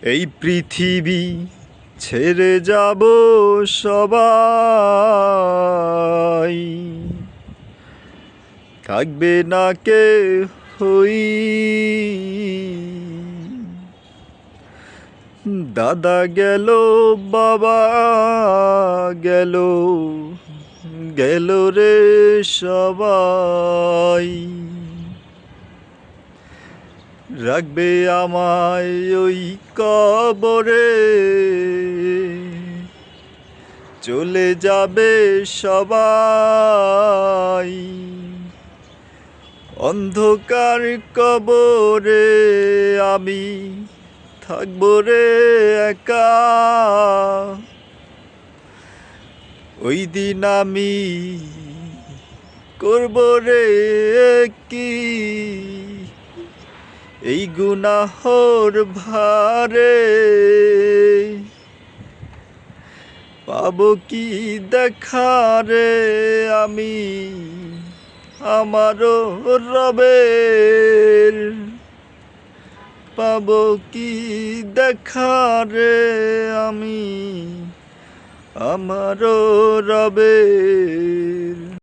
এই পৃথিবী ছেড়ে যাব সবাই, থাকবে না কেহই। দাদা গেল, বাবা গেল, গেল রে সবাই। রাখবে আমায় ওই কবরে, চলে যাবে সবাই। অন্ধকার কবরে আমি থাকবো রে একা। ওই দিন আমি করবো রে কি, এই গুনাহর ভারে পাবো কি দেখা রে আমি আমারও রবের। পাবো কি দেখা রে আমি আমারও রবের।